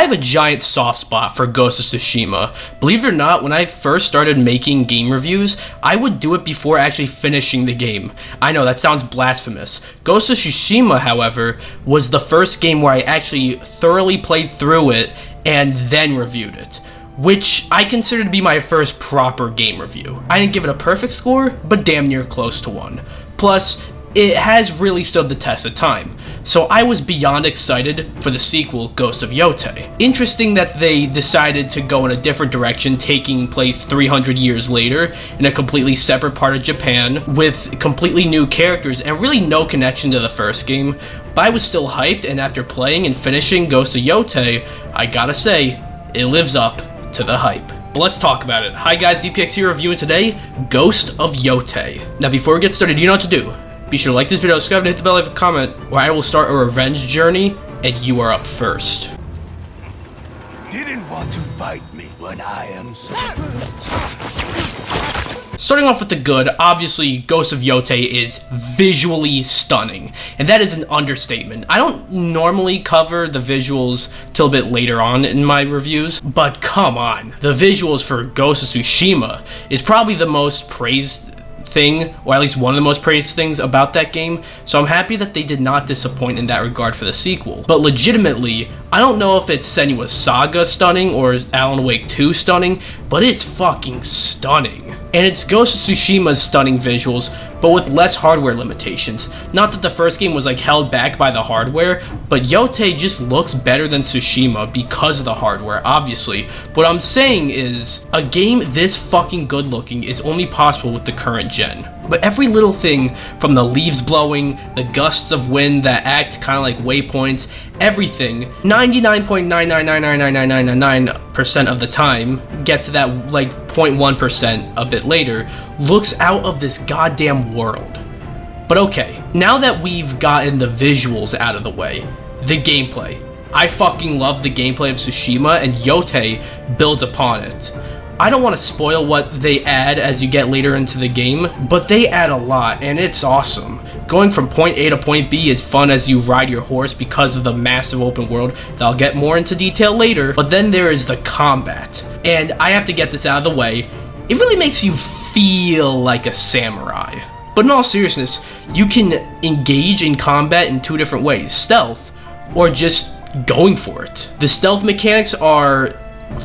I have a giant soft spot for Ghost of Tsushima. Believe it or not, when I first started making game reviews, I would do it before actually finishing the game. I know, that sounds blasphemous. Ghost of Tsushima, however, was the first game where I actually thoroughly played through it and then reviewed it, which I consider to be my first proper game review. I didn't give it a perfect score, but damn near close to one. Plus, it has really stood the test of time, so I was beyond excited for the sequel, Ghost of Yotei. Interesting that they decided to go in a different direction, taking place 300 years later in a completely separate part of Japan with completely new characters and really no connection to the first game, but I was still hyped, and after playing and finishing Ghost of Yotei, I gotta say, it lives up to the hype. But let's talk about it. Hi guys, DPX here reviewing today Ghost of Yotei. Now before we get started, you know what to do. Be sure to like this video, subscribe, and hit the bell, leave a comment, or I will start a revenge journey, and you are up first. Didn't want to fight me when I am Starting off with the good, obviously Ghost of Yotei is visually stunning, and that is an understatement. I don't normally cover the visuals till a bit later on in my reviews, but come on, the visuals for Ghost of Tsushima is probably the most praised thing, or at least one of the most praised things about that game, so I'm happy that they did not disappoint in that regard for the sequel. But legitimately, I don't know if it's Senua's Saga stunning or Alan Wake 2 stunning, but it's fucking stunning. And it's Ghost of Tsushima's stunning visuals, but with less hardware limitations. Not that the first game was like held back by the hardware, but Yotei just looks better than Tsushima because of the hardware, obviously. What I'm saying is, a game this fucking good looking is only possible with the current gen. But every little thing, from the leaves blowing, the gusts of wind that act kind of like waypoints, everything, 99.9999999% of the time, get to that like 0.1% a bit later, looks out of this goddamn world. But okay, now that we've gotten the visuals out of the way, the gameplay. I fucking love the gameplay of Tsushima, and Yotei builds upon it. I don't want to spoil what they add as you get later into the game, but they add a lot, and it's awesome. Going from point A to point B is fun as you ride your horse because of the massive open world that I'll get more into detail later, but then there is the combat. And I have to get this out of the way, it really makes you feel like a samurai. But in all seriousness, you can engage in combat in two different ways, stealth, or just going for it. The stealth mechanics are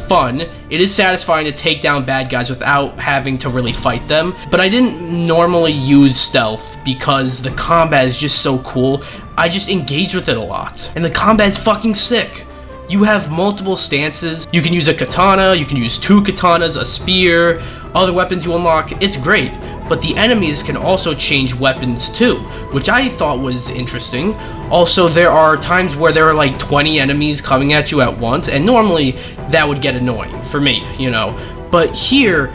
fun. It is satisfying to take down bad guys without having to really fight them, but I didn't normally use stealth because the combat is just so cool. I just engage with it a lot, and the combat is fucking sick. You have multiple stances. You can use a katana, you can use two katanas, a spear, other weapons you unlock. It's great, but the enemies can also change weapons too, which I thought was interesting. Also, there are times where there are like 20 enemies coming at you at once, and normally that would get annoying for me, you know. But here,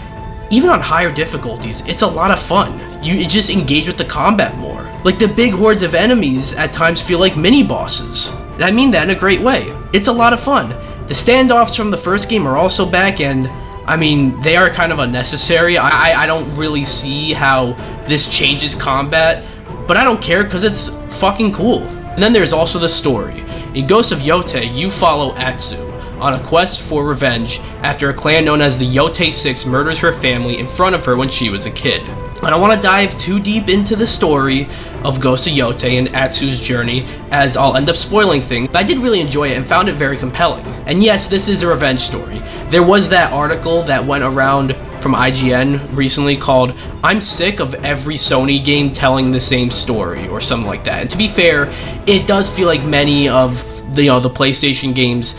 even on higher difficulties, it's a lot of fun. You just engage with the combat more. Like, the big hordes of enemies at times feel like mini bosses. And I mean that in a great way. It's a lot of fun. The standoffs from the first game are also back, and I mean, they are kind of unnecessary. I don't really see how this changes combat, but I don't care because it's fucking cool. And then there's also the story. In Ghost of Yotei, you follow Atsu on a quest for revenge after a clan known as the Yotei 6 murders her family in front of her when she was a kid. I don't want to dive too deep into the story of Ghost of Yotei and Atsu's journey, as I'll end up spoiling things, but I did really enjoy it and found it very compelling. And yes, this is a revenge story. There was that article that went around from IGN recently called "I'm sick of every Sony game telling the same story" or something like that. And to be fair, it does feel like many of the PlayStation games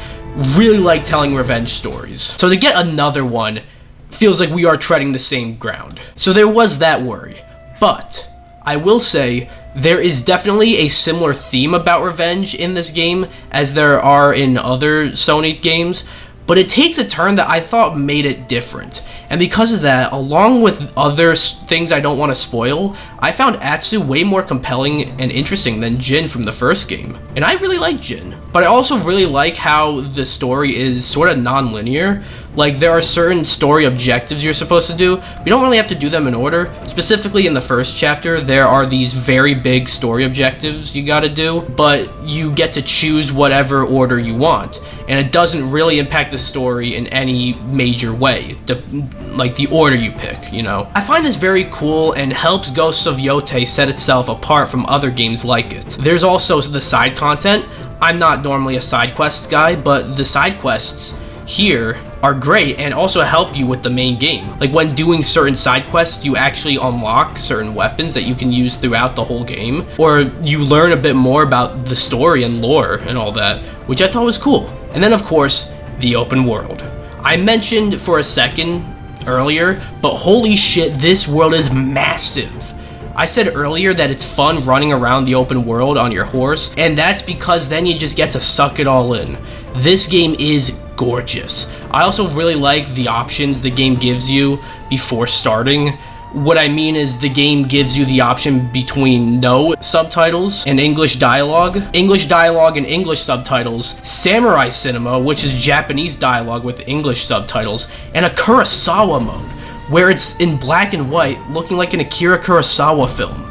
really like telling revenge stories. So to get another one feels like we are treading the same ground. So there was that worry. But I will say there is definitely a similar theme about revenge in this game as there are in other Sony games, but it takes a turn that I thought made it different. And because of that, along with other things I don't want to spoil, I found Atsu way more compelling and interesting than Jin from the first game. And I really like Jin, but I also really like how the story is sort of non-linear. Like, there are certain story objectives you're supposed to do, but you don't really have to do them in order. Specifically in the first chapter, there are these very big story objectives you gotta do, but you get to choose whatever order you want, and it doesn't really impact the story in any major way, like the order you pick, you know? I find this very cool and helps Ghosts of Yotei set itself apart from other games like it. There's also the side content. I'm not normally a side quest guy, but the side quests here are great and also help you with the main game. Like, when doing certain side quests, you actually unlock certain weapons that you can use throughout the whole game, or you learn a bit more about the story and lore and all that, which I thought was cool. And then, of course, the open world. I mentioned for a second earlier, but holy shit, this world is massive. I said earlier that it's fun running around the open world on your horse, and that's because then you just get to suck it all in. This game is gorgeous. I also really like the options the game gives you before starting. What I mean is, the game gives you the option between no subtitles and English dialogue and English subtitles, samurai cinema, which is Japanese dialogue with English subtitles, and a Kurosawa mode, where it's in black and white, looking like an Akira Kurosawa film.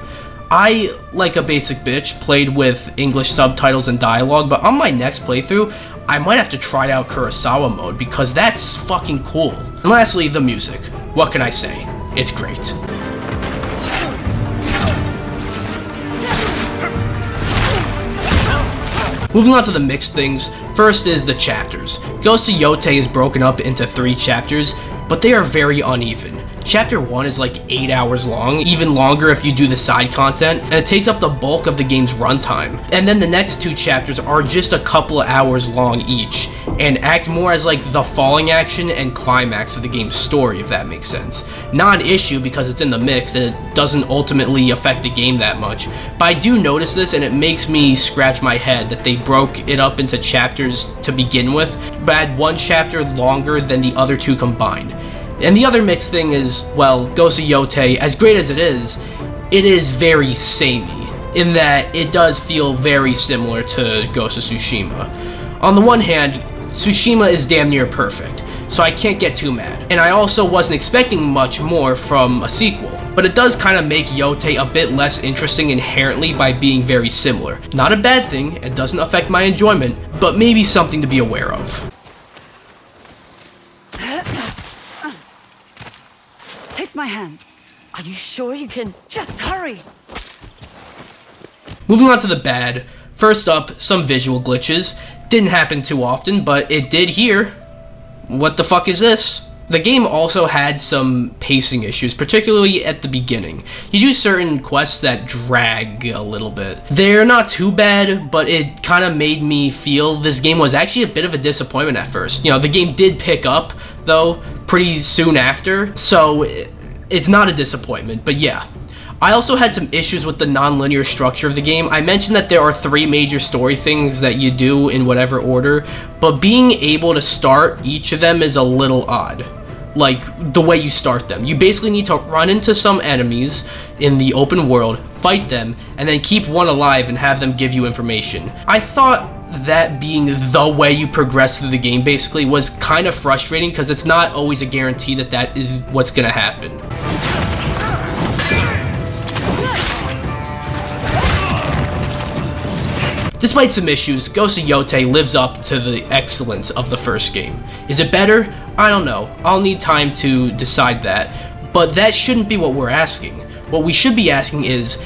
I, like a basic bitch, played with English subtitles and dialogue, but on my next playthrough, I might have to try out Kurosawa mode, because that's fucking cool. And lastly, the music. What can I say? It's great. Moving on to the mixed things, first is the chapters. Ghost of Yotei is broken up into 3 chapters, but they are very uneven. Chapter 1 is like 8 hours long, even longer if you do the side content, and it takes up the bulk of the game's runtime. And then the next 2 chapters are just a couple of hours long each, and act more as like the falling action and climax of the game's story, if that makes sense. Not an issue because it's in the mix and it doesn't ultimately affect the game that much, but I do notice this and it makes me scratch my head that they broke it up into chapters to begin with, but had one chapter longer than the other 2 combined. And the other mixed thing is, well, Ghost of Yotei, as great as it is very samey, in that it does feel very similar to Ghost of Tsushima. On the one hand, Tsushima is damn near perfect, so I can't get too mad. And I also wasn't expecting much more from a sequel, but it does kind of make Yotei a bit less interesting inherently by being very similar. Not a bad thing, it doesn't affect my enjoyment, but maybe something to be aware of. Take my hand. Are you sure you can? Just hurry! Moving on to the bad. First up, some visual glitches. Didn't happen too often, but it did here. What the fuck is this? The game also had some pacing issues, particularly at the beginning. You do certain quests that drag a little bit. They're not too bad, but it kind of made me feel this game was actually a bit of a disappointment at first. You know, the game did pick up, though, pretty soon after, so it's not a disappointment, but yeah. I also had some issues with the non-linear structure of the game. I mentioned that there are 3 major story things that you do in whatever order, but being able to start each of them is a little odd. Like, the way you start them. You basically need to run into some enemies in the open world, fight them, and then keep one alive and have them give you information. I thought that being the way you progress through the game basically was kind of frustrating, because it's not always a guarantee that that is what's gonna happen. Despite some issues, Ghost of Yotei lives up to the excellence of the first game. Is it better? I don't know. I'll need time to decide that. But that shouldn't be what we're asking. What we should be asking is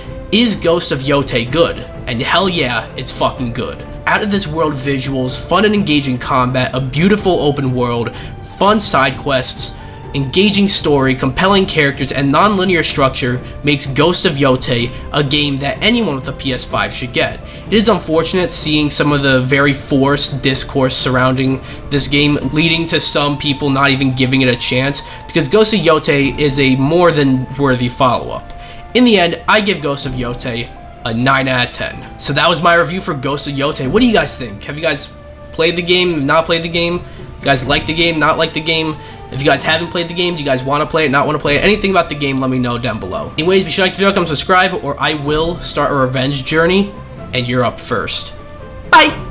Ghost of Yotei good? And hell yeah, it's fucking good. Out of this world visuals, fun and engaging combat, a beautiful open world, fun side quests, engaging story, compelling characters, and non-linear structure makes Ghost of Yotei a game that anyone with a PS5 should get. It is unfortunate seeing some of the very forced discourse surrounding this game, leading to some people not even giving it a chance, because Ghost of Yotei is a more than worthy follow-up. In the end, I give Ghost of Yotei a 9 out of 10. So that was my review for Ghost of Yotei. What do you guys think? Have you guys played the game, not played the game? guys like the game, not like the game? If you guys haven't played the game, do you guys want to play it, not want to play it? Anything about the game, let me know down below. Anyways, be sure to like the video, comment, subscribe, or I will start a revenge journey, and you're up first. Bye!